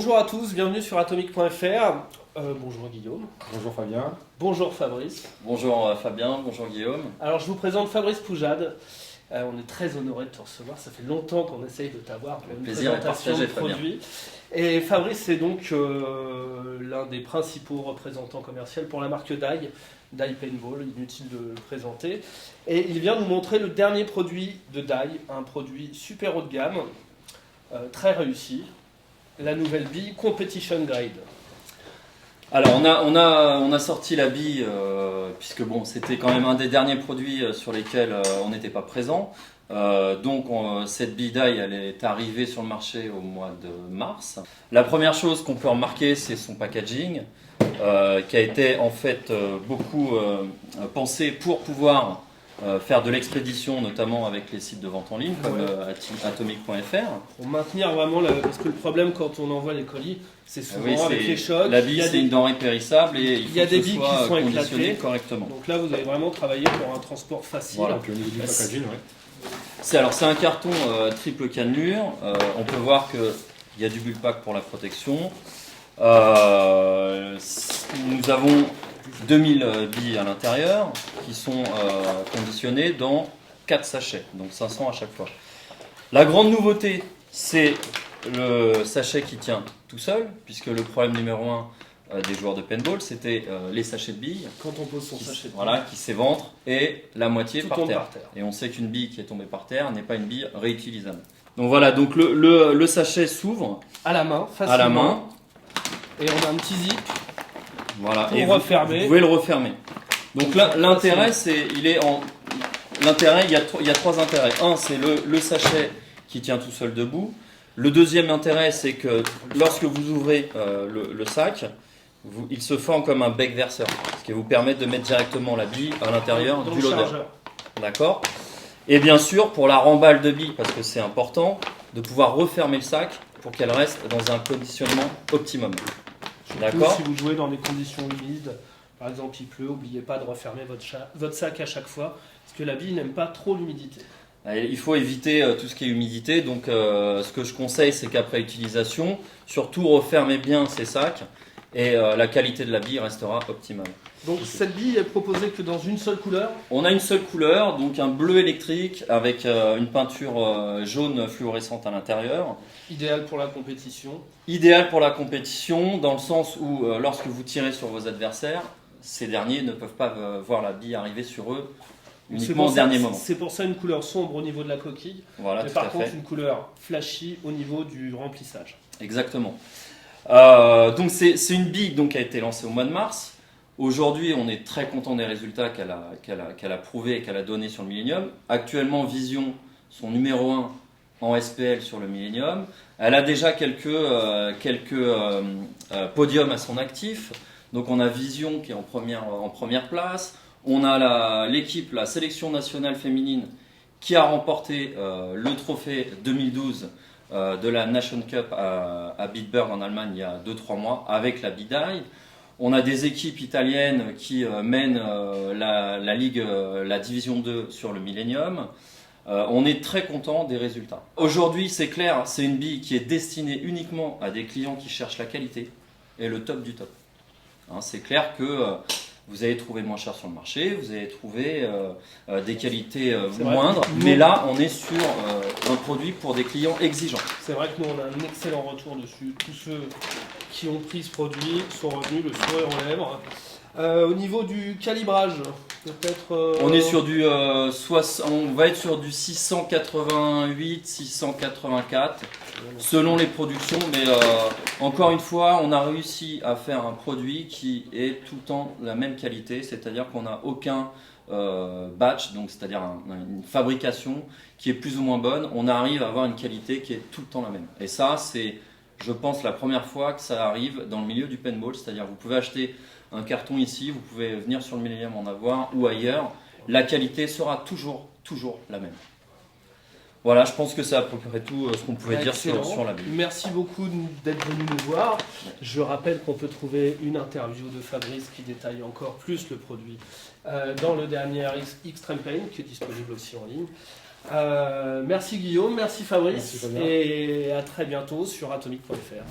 Bonjour à tous, bienvenue sur atomic.fr. Bonjour Guillaume. Bonjour Fabien. Bonjour Fabrice. Bonjour Fabien, bonjour Guillaume. Alors je vous présente Fabrice Poujade. On est très honoré de te recevoir, ça fait longtemps qu'on essaye de t'avoir pour une présentation de produit. Et Fabrice c'est donc l'un des principaux représentants commerciaux pour la marque Dye Paintball, inutile de le présenter. Et il vient nous montrer le dernier produit de Dye, un produit super haut de gamme, très réussi, la nouvelle bille Competition Grade. Alors on a sorti la bille puisque bon c'était quand même un des derniers produits sur lesquels on n'était pas présent. Cette bille Dye elle est arrivée sur le marché au mois de mars. La première chose qu'on peut remarquer c'est son packaging qui a été en fait beaucoup pensé pour pouvoir faire de l'expédition, notamment avec les sites de vente en ligne comme atomic.fr. Pour maintenir vraiment, parce que le problème quand on envoie les colis, c'est souvent avec les chocs. La bille c'est une denrée périssable et il y a faut des que ce billes soit qui sont conditionné éclatées correctement. Donc là vous avez vraiment travaillé pour un transport facile. Voilà, puis au niveau du packaging, C'est un carton triple cannelure. On peut voir qu'il y a du bullpack pour la protection. Nous avons 2000 billes à l'intérieur qui sont conditionnées dans 4 sachets, donc 500 à chaque fois. La grande nouveauté, c'est le sachet qui tient tout seul, puisque le problème numéro 1 des joueurs de paintball, c'était les sachets de billes. Quand on pose son sachet de billes. Voilà, qui s'éventrent et la moitié tout par tombe terre. par terre. Et on sait qu'une bille qui est tombée par terre n'est pas une bille réutilisable. Donc voilà, donc le sachet s'ouvre à la main, facilement. À la main. Et on a un petit zip. Voilà, pour et refermer. Vous pouvez le refermer. Donc là, l'intérêt, il y a 3 intérêts. Un, c'est le sachet qui tient tout seul debout. Le deuxième intérêt, c'est que lorsque vous ouvrez le sac, il se forme comme un bec verseur, ce qui vous permet de mettre directement la bille à l'intérieur du loader. D'accord. Et bien sûr, pour la remballe de billes, parce que c'est important, de pouvoir refermer le sac pour qu'elle reste dans un conditionnement optimum. D'accord. Si vous jouez dans des conditions humides, par exemple il pleut, n'oubliez pas de refermer votre sac à chaque fois, parce que la bille n'aime pas trop l'humidité. Il faut éviter tout ce qui est humidité, donc ce que je conseille c'est qu'après utilisation, surtout refermez bien ces sacs et la qualité de la bille restera optimale. Donc cette bille est proposée que dans une seule couleur ? On a une seule couleur, donc un bleu électrique avec une peinture jaune fluorescente à l'intérieur. Idéal pour la compétition ? Idéal pour la compétition dans le sens où lorsque vous tirez sur vos adversaires, ces derniers ne peuvent pas voir la bille arriver sur eux uniquement au dernier moment. C'est pour ça une couleur sombre au niveau de la coquille, voilà, mais par contre une couleur flashy au niveau du remplissage. Exactement. Donc c'est une bille qui a été lancée au mois de mars. Aujourd'hui, on est très content des résultats qu'elle a prouvés et qu'elle a donnés sur le Millennium. Actuellement, Vision, son numéro 1 en SPL sur le Millennium. Elle a déjà quelques podiums à son actif. Donc on a Vision qui est en première place. On a l'équipe, la sélection nationale féminine qui a remporté le trophée 2012 de la Nation Cup à Bitburg en Allemagne il y a 2-3 mois avec la bille Dye. On a des équipes italiennes qui mènent la Ligue, la Division 2 sur le Millennium. On est très content des résultats. Aujourd'hui, c'est clair, c'est une bille qui est destinée uniquement à des clients qui cherchent la qualité et le top du top. C'est clair que vous allez trouver moins cher sur le marché, vous allez trouver des qualités moindres, mais là, on est sur un produit pour des clients exigeants. C'est vrai que nous, on a un excellent retour dessus. Tous ceux qui ont pris ce produit sont revenus le sourire aux lèvres. Au niveau du calibrage, peut-être... On est sur on va être sur du 688, 684, selon les productions, mais encore une fois, on a réussi à faire un produit qui est tout le temps la même qualité, c'est-à-dire qu'on n'a aucun batch, donc c'est-à-dire une fabrication qui est plus ou moins bonne, on arrive à avoir une qualité qui est tout le temps la même. Et ça, c'est, je pense, la première fois que ça arrive dans le milieu du paintball, c'est-à-dire vous pouvez acheter un carton ici, vous pouvez venir sur le Millennium en avoir ou ailleurs, la qualité sera toujours la même. Voilà, je pense que c'est à peu près tout ce qu'on pouvait dire sur la bille. Merci beaucoup d'être venu nous voir. Je rappelle qu'on peut trouver une interview de Fabrice qui détaille encore plus le produit dans le dernier Extreme Paint qui est disponible aussi en ligne. Merci Guillaume, merci Fabrice, merci, et à très bientôt sur atomic.fr.